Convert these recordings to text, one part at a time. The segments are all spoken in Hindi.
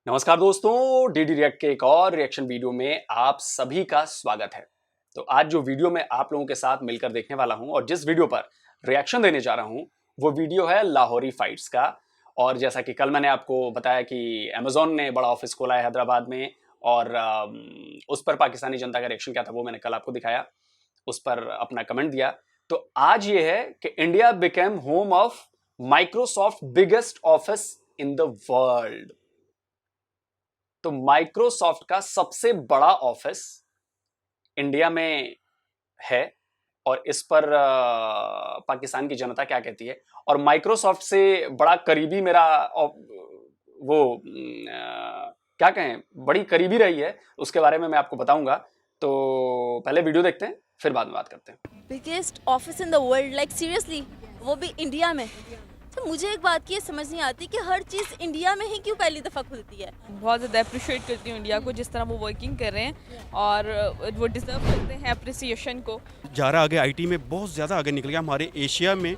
नमस्कार दोस्तों, डीडी रिएक्ट के एक और रिएक्शन वीडियो में आप सभी का स्वागत है। तो आज जो वीडियो मैं आप लोगों के साथ मिलकर देखने वाला हूं और जिस वीडियो पर रिएक्शन देने जा रहा हूं वो वीडियो है लाहौरी फाइट्स का। और जैसा कि कल मैंने आपको बताया कि अमेजोन ने बड़ा ऑफिस खोला है हैदराबाद में और उस पर पाकिस्तानी जनता का रिएक्शन क्या था वो मैंने कल आपको दिखाया, उस पर अपना कमेंट दिया। तो आज ये है कि India became home of Microsoft biggest office in the world. तो माइक्रोसॉफ्ट का सबसे बड़ा ऑफिस इंडिया में है और इस पर पाकिस्तान की जनता क्या कहती है। और माइक्रोसॉफ्ट से बड़ा करीबी मेरा वो क्या कहें, बड़ी करीबी रही है, उसके बारे में मैं आपको बताऊंगा। तो पहले वीडियो देखते हैं फिर बाद में बात करते हैं। Biggest office in the world, like seriously, वो भी इंडिया में। तो मुझे एक बात की समझ नहीं आती कि हर चीज़ इंडिया में ही क्यों पहली दफ़ा खुलती है। बहुत ज़्यादा अप्रिशिएट करती हूँ इंडिया को, जिस तरह वो वर्किंग कर रहे हैं और वो डिज़र्व करते हैं अप्रिसिएशन को। जा रहा आगे आईटी में बहुत ज़्यादा आगे निकल गया हमारे एशिया में,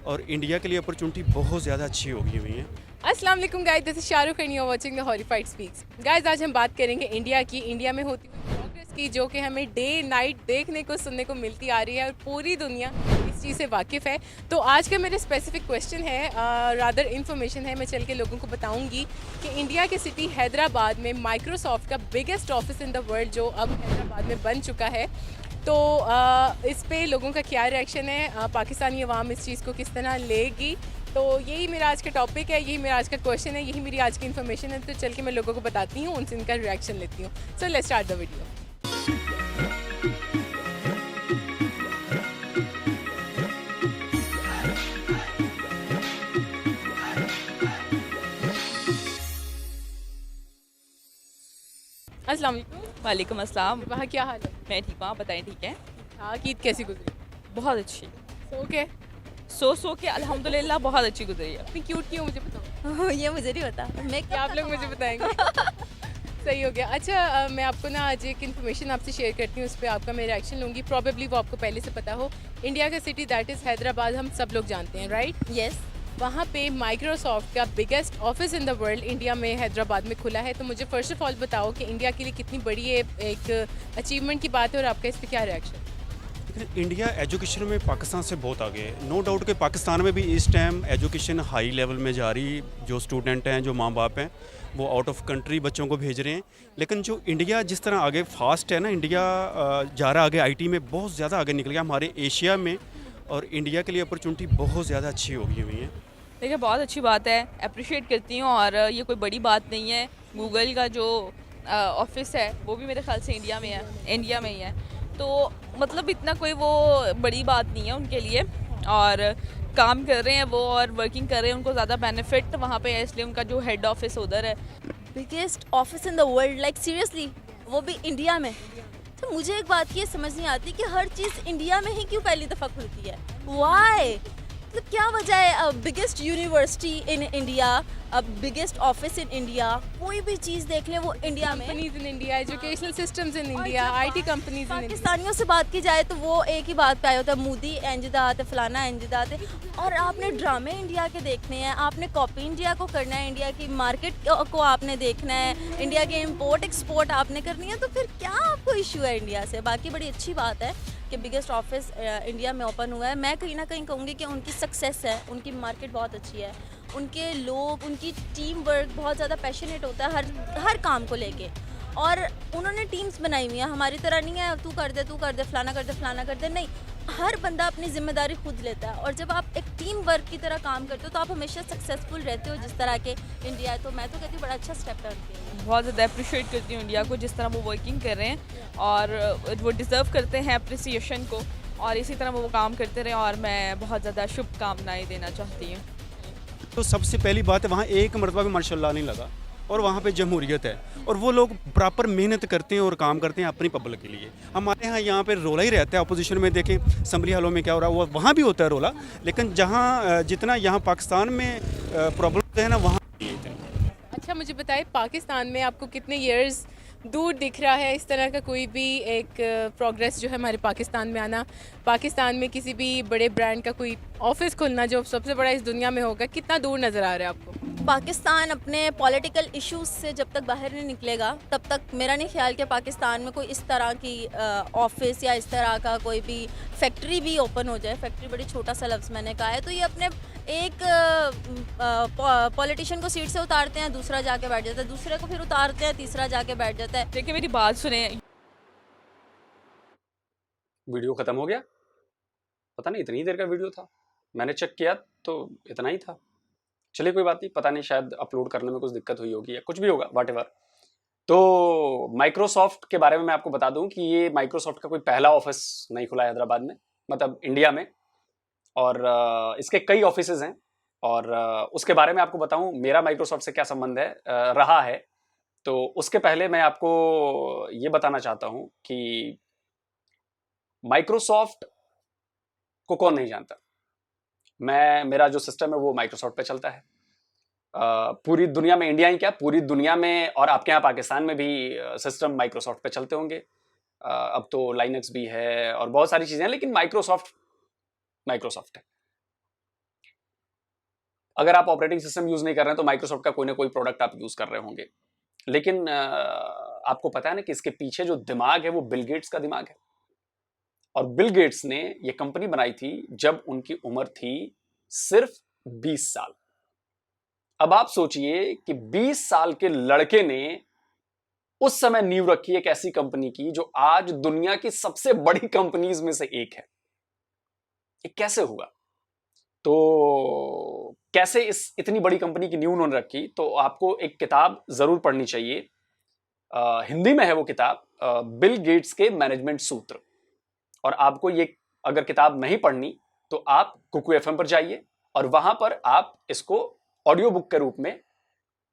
और इंडिया के लिए अपॉर्चुनिटी बहुत ज़्यादा अच्छी हो गई हुई है। अस्सलाम वालेकुम guys, this is Shahrukh and you are watching the horrified speaks. Guys, आज हम बात करेंगे इंडिया की, इंडिया में होती हुई प्रोग्रेस की, जो कि हमें डे नाइट देखने को सुनने को मिलती आ रही है और पूरी दुनिया इस चीज़ से वाकिफ़ है। तो आज का मेरा स्पेसिफिक क्वेश्चन है, रादर इन्फॉर्मेशन है, मैं चल के लोगों को बताऊंगी कि इंडिया के सिटी हैदराबाद में माइक्रोसॉफ्ट का biggest office in the world जो अब हैदराबाद में बन चुका है, तो इस पे लोगों का क्या रिएक्शन है, पाकिस्तानी अवाम इस चीज़ को किस तरह लेगी। तो यही मेरा आज का टॉपिक है, यही मेरा आज का क्वेश्चन है, यही मेरी आज की इन्फॉर्मेशन है। तो चल के मैं लोगों को बताती हूँ, उनसे इनका रिएक्शन लेती हूँ। So let's start the video. अस्सलाम वालेकुम। वालेकुम अस्सलाम। वहाँ क्या हाल है? मैं ठीक हूँ, आप बताएं। ठीक है, हाँ, ईद कैसी गुजरी? बहुत अच्छी। सो के सो के अल्हम्दुलिल्लाह बहुत अच्छी गुजरी है। इतनी क्यूट क्यों, मुझे बताओ। ये मुझे नहीं पता, मैं क्या आप लोग मुझे बताएंगे? सही हो गया। अच्छा, मैं आपको ना आज एक इन्फॉर्मेशन आपसे शेयर करती हूँ, उस पर आपका मैं रिएक्शन लूँगी। प्रॉबेबली वो आपको पहले से पता हो। इंडिया का सिटी दैट इज़ हैदराबाद हम सब लोग जानते हैं, राइट? यस। वहाँ पे माइक्रोसॉफ्ट का biggest office in the world India में हैदराबाद में खुला है। तो मुझे फर्स्ट ऑफ ऑल बताओ कि इंडिया के लिए कितनी बड़ी ये एक अचीवमेंट की बात है और आपका इस पर क्या रिएक्शन? इंडिया एजुकेशन में पाकिस्तान से बहुत आगे है। नो डाउट कि पाकिस्तान में भी इस टाइम एजुकेशन हाई लेवल में जा रही। जो स्टूडेंट हैं, जो माँ बाप हैं, वो आउट ऑफ कंट्री बच्चों को भेज रहे हैं। लेकिन जो इंडिया जिस तरह आगे फास्ट है ना, इंडिया जा रहा आगे आईटी में बहुत ज़्यादा आगे निकल गया हमारे एशिया में, और इंडिया के लिए अपॉर्चुनिटी बहुत ज़्यादा अच्छी हो गई हुई है। देखिए, बहुत अच्छी बात है, अप्रिशिएट करती हूँ। और ये कोई बड़ी बात नहीं है। गूगल का जो ऑफिस है वो भी मेरे ख्याल से इंडिया में ही है। तो मतलब इतना कोई वो बड़ी बात नहीं है उनके लिए, और काम कर रहे हैं वो और वर्किंग कर रहे हैं, उनको ज़्यादा बेनिफिट वहाँ पे है, इसलिए उनका जो हेड ऑफिस उधर है। Biggest office in the world, like seriously, वो भी इंडिया में। तो मुझे एक बात की समझ नहीं आती कि हर चीज़ इंडिया में ही क्यों पहली दफ़ा खुलती है। वाई, मतलब क्या वजह है? बिगेस्ट यूनिवर्सिटी इन इंडिया, अब बिगेस्ट ऑफिस इन इंडिया, कोई भी चीज़ देख ले वो इंडिया में। Companies in India, educational systems in India, IT companies in India. पाकिस्तानियों से बात की जाए तो वो एक ही बात पे आया होता है, मोदी एंजदा आते, फलाना एंजदा आते। और आपने ड्रामे इंडिया के देखने हैं, आपने कॉपी इंडिया को करना है, इंडिया की मार्केट को आपने देखना है, इंडिया के इम्पोर्ट एक्सपोर्ट आपने करनी है। तो फिर क्या आपको इशू है इंडिया से? बाकी बड़ी अच्छी बात है कि बिगेस्ट ऑफिस इंडिया में ओपन हुआ है। मैं कहीं ना कहीं कहूँगी कि उनकी सक्सेस है, उनकी मार्केट बहुत अच्छी है, उनके लोग, उनकी टीम वर्क बहुत ज़्यादा पैशनेट होता है हर काम को लेके। और उन्होंने टीम्स बनाई हुई हैं, हमारी तरह नहीं है तू कर दे, फलाना कर दे, नहीं, हर बंदा अपनी जिम्मेदारी खुद लेता है। और जब आप एक टीम वर्क की तरह काम करते हो तो आप हमेशा सक्सेसफुल रहते हो, जिस तरह के इंडिया है। तो मैं तो कहती हूँ बड़ा अच्छा स्टेप है उनके लिए। बहुत ज़्यादा अप्रिशिएट करती हूँ इंडिया को, जिस तरह वो वर्किंग कर रहे हैं और वो डिज़र्व करते हैं अप्रिसिएशन को, और इसी तरह वो काम करते रहें। और मैं बहुत ज़्यादा शुभकामनाएं देना चाहती हूँ। तो सबसे पहली बात है, वहाँ एक मरतबा भी माशाल्लाह नहीं लगा, और वहाँ पे जमहूरियत है, और वो लोग प्रॉपर मेहनत करते हैं और काम करते हैं अपनी पब्लिक के लिए। हमारे यहाँ पे रोला ही रहता है। अपोजिशन में देखें, असम्बली हालों में क्या हो रहा है, वो वहाँ भी होता है रोला, लेकिन जहाँ जितना यहाँ पाकिस्तान में प्रॉब्लम है ना, वहाँ नहीं है। अच्छा, मुझे बताएं, पाकिस्तान में आपको कितने ईयर्स दूर दिख रहा है इस तरह का कोई भी एक प्रोग्रेस जो है हमारे पाकिस्तान में आना? पाकिस्तान में किसी भी बड़े ब्रांड का कोई ऑफिस खुलना जो सबसे बड़ा इस दुनिया में होगा, कितना दूर नज़र आ रहा है आपको? पाकिस्तान अपने पॉलिटिकल इश्यूज से जब तक बाहर नहीं निकलेगा तब तक मेरा नहीं ख्याल कि पाकिस्तान में कोई इस तरह की ऑफिस या इस तरह का कोई भी फैक्ट्री भी ओपन हो जाए। फैक्ट्री बड़ी छोटा सा लफ्ज़ मैंने कहा है। तो ये अपने एक पॉलिटिशियन को सीट से उतारते हैं, दूसरा जाके बैठ जाता है, दूसरे को फिर उतारते हैं, तीसरा जाके बैठ जाता है। देखिए मेरी बात सुने, वीडियो खत्म हो गया? पता नहीं इतनी देर का वीडियो था, मैंने चेक किया तो इतना ही था। चलिए कोई बात नहीं, पता नहीं शायद अपलोड करने में कुछ दिक्कत हुई होगी या कुछ भी होगा, व्हाटएवर। तो माइक्रोसॉफ्ट के बारे में मैं आपको बता दूं कि ये माइक्रोसॉफ्ट का कोई पहला ऑफिस नहीं खुला है हैदराबाद में, मतलब इंडिया में, और इसके कई ऑफिसेज हैं। और उसके बारे में आपको बताऊं मेरा माइक्रोसॉफ्ट से क्या संबंध है रहा है। तो उसके पहले मैं आपको ये बताना चाहता हूं कि माइक्रोसॉफ्ट को कौन नहीं जानता। मेरा जो सिस्टम है वो माइक्रोसॉफ्ट पे चलता है। पूरी दुनिया में, इंडिया ही क्या पूरी दुनिया में, और आपके यहाँ पाकिस्तान में भी सिस्टम माइक्रोसॉफ्ट पे चलते होंगे। अब तो लाइनक्स भी है और बहुत सारी चीजें हैं, लेकिन माइक्रोसॉफ्ट है। अगर आप ऑपरेटिंग सिस्टम यूज नहीं कर रहे हैं तो माइक्रोसॉफ्ट का कोई ना कोई प्रोडक्ट आप यूज कर रहे होंगे। लेकिन आपको पता है ना कि इसके पीछे जो दिमाग है वो बिल गेट्स का दिमाग है। और बिल गेट्स ने ये कंपनी बनाई थी जब उनकी उम्र थी सिर्फ 20 साल। अब आप सोचिए कि 20 साल के लड़के ने उस समय नींव रखी एक ऐसी कंपनी की जो आज दुनिया की सबसे बड़ी कंपनीज में से एक है। ये कैसे हुआ? तो कैसे इस इतनी बड़ी कंपनी की नींव उन्होंने रखी? तो आपको एक किताब जरूर पढ़नी चाहिए। हिंदी में है वो किताब, बिल गेट्स के मैनेजमेंट सूत्र। और आपको ये अगर किताब नहीं पढ़नी तो आप कुकू एफएम पर जाइए और वहां पर आप इसको ऑडियो बुक के रूप में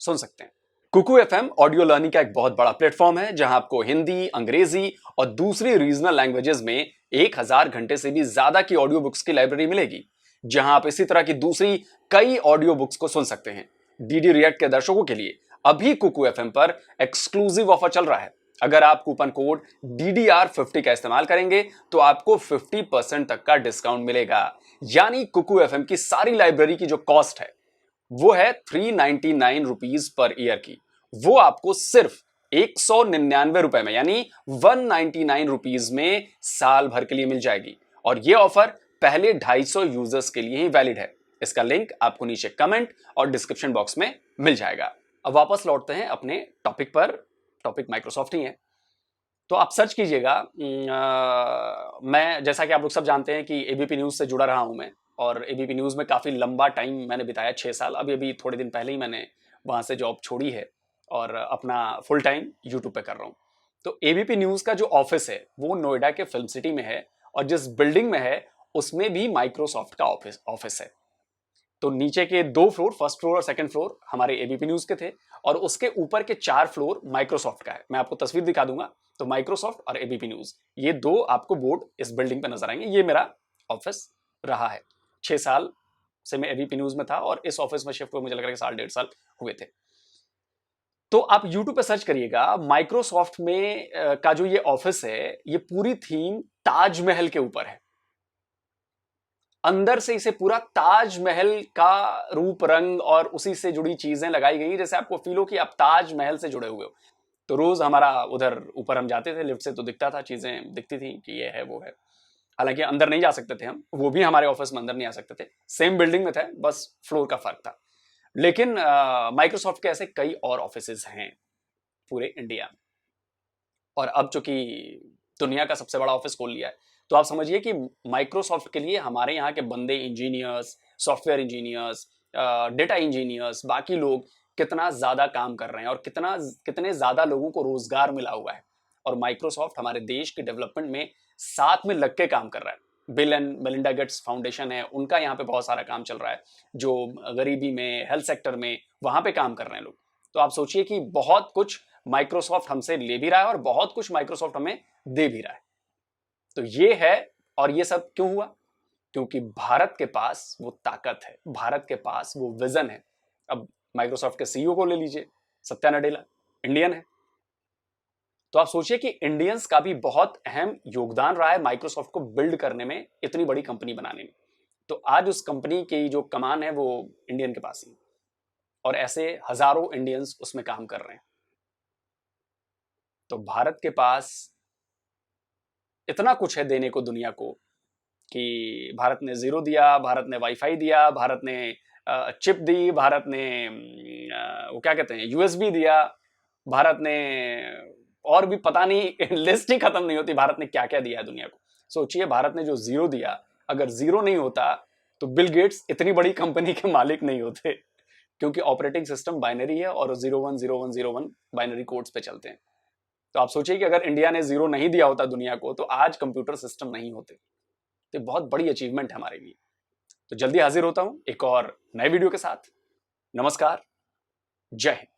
सुन सकते हैं। कुकू एफएम ऑडियो लर्निंग का एक बहुत बड़ा प्लेटफॉर्म है जहां आपको हिंदी, अंग्रेजी और दूसरी रीजनल लैंग्वेजेस में 1000 घंटे से भी ज्यादा की ऑडियो बुक्स की लाइब्रेरी मिलेगी, जहां आप इसी तरह की दूसरी कई ऑडियो बुक्स को सुन सकते हैं। डीडी रिएक्ट के दर्शकों के लिए अभी कुकू एफएम पर एक्सक्लूसिव ऑफर चल रहा है। अगर आप कूपन कोड DDR50 का इस्तेमाल करेंगे तो आपको 50% तक का डिस्काउंट मिलेगा। यानी कुकू एफएम की सारी लाइब्रेरी की जो कॉस्ट है वो है 399 रुपीज पर ईयर की, वो आपको सिर्फ 199 रुपए में, यानी 199 रुपीज में साल भर के लिए मिल जाएगी। और ये ऑफर पहले 250 यूजर्स के लिए ही वैलिड है। इसका लिंक आपको नीचे कमेंट और डिस्क्रिप्शन बॉक्स में मिल जाएगा। अब वापस लौटते हैं अपने टॉपिक पर। टॉपिक माइक्रोसॉफ्ट ही है। तो आप सर्च कीजिएगा। मैं, जैसा कि आप लोग सब जानते हैं कि एबीपी न्यूज से जुड़ा रहा हूं मैं, और एबीपी न्यूज में काफी लंबा टाइम मैंने बिताया, 6 साल। अभी थोड़े दिन पहले ही मैंने वहां से जॉब छोड़ी है और अपना फुल टाइम यूट्यूब पे कर रहा हूं। तो एबीपी न्यूज का जो ऑफिस है वो नोएडा के फिल्म सिटी में है, और जिस बिल्डिंग में है उसमें भी माइक्रोसॉफ्ट का ऑफिस है। तो नीचे के 2 फ्लोर, फर्स्ट फ्लोर और सेकंड फ्लोर, हमारे एबीपी न्यूज के थे, और उसके ऊपर के 4 फ्लोर माइक्रोसॉफ्ट का है। मैं आपको तस्वीर दिखा दूंगा। तो माइक्रोसॉफ्ट और एबीपी न्यूज, ये 2 आपको बोर्ड इस बिल्डिंग पे नजर आएंगे। ये मेरा ऑफिस रहा है। 6 साल से मैं एबीपी न्यूज में था और इस ऑफिस में शिफ्ट हुए मुझे लग रहा है 1.5 साल हुए थे। तो आप यूट्यूब पे सर्च करिएगा, माइक्रोसॉफ्ट में का जो ये ऑफिस है, ये पूरी थीम ताजमहल के ऊपर है। अंदर से इसे पूरा ताजमहल का रूप रंग और उसी से जुड़ी चीजें लगाई गई, जैसे आपको फील हो कि आप ताजमहल से जुड़े हुए हो। तो रोज हमारा उधर ऊपर हम जाते थे, लिफ्ट से तो दिखता था, चीजें दिखती थी कि ये है वो है। हालांकि अंदर नहीं जा सकते थे हम, वो भी हमारे ऑफिस में अंदर नहीं आ सकते थे, सेम बिल्डिंग में थे, बस फ्लोर का फर्क था। लेकिन माइक्रोसॉफ्ट के ऐसे कई और ऑफिसेज हैं पूरे इंडिया में, और अब चूंकि दुनिया का सबसे बड़ा ऑफिस खोल लिया है, तो आप समझिए कि माइक्रोसॉफ्ट के लिए हमारे यहाँ के बंदे, engineers, software engineers, data engineers, बाकी लोग कितना ज्यादा काम कर रहे हैं और कितने ज्यादा लोगों को रोजगार मिला हुआ है। और माइक्रोसॉफ्ट हमारे देश के डेवलपमेंट में साथ में लग के काम कर रहा है। Bill and Melinda Gates foundation है, उनका यहाँ पे बहुत सारा काम चल रहा है, जो गरीबी में, हेल्थ सेक्टर में, वहां पे काम कर रहे हैं लोग। तो आप सोचिए कि बहुत कुछ माइक्रोसॉफ्ट हमसे ले भी रहा है और बहुत कुछ माइक्रोसॉफ्ट हमें दे भी रहा है। तो ये है, और ये सब क्यों हुआ? क्योंकि भारत के पास वो ताकत है, भारत के पास वो विजन है। अब माइक्रोसॉफ्ट के सीईओ को ले लीजिए, सत्या नडेला, इंडियन है। तो आप सोचिए कि इंडियंस का भी बहुत अहम योगदान रहा है माइक्रोसॉफ्ट को बिल्ड करने में, इतनी बड़ी कंपनी बनाने में। तो आज उस कंपनी की जो कमान है वो इंडियन के पास ही, और ऐसे हजारों इंडियंस उसमें काम कर रहे हैं। तो भारत के पास इतना कुछ है देने को दुनिया को कि भारत ने जीरो दिया, भारत ने वाईफाई दिया, भारत ने चिप दी, भारत ने वो क्या कहते हैं यूएसबी दिया, भारत ने और भी पता नहीं लिस्ट ही खत्म नहीं होती भारत ने क्या क्या दिया है दुनिया को। सोचिए भारत ने जो जीरो दिया, अगर जीरो नहीं होता तो बिल गेट्स इतनी बड़ी कंपनी के मालिक नहीं होते, क्योंकि ऑपरेटिंग सिस्टम बाइनरी है और 010101 बाइनरी कोड्स पे चलते हैं। तो आप सोचिए कि अगर इंडिया ने जीरो नहीं दिया होता दुनिया को तो आज कंप्यूटर सिस्टम नहीं होते। तो बहुत बड़ी अचीवमेंट है हमारे लिए। तो जल्दी हाजिर होता हूं एक और नए वीडियो के साथ। नमस्कार, जय हिंद।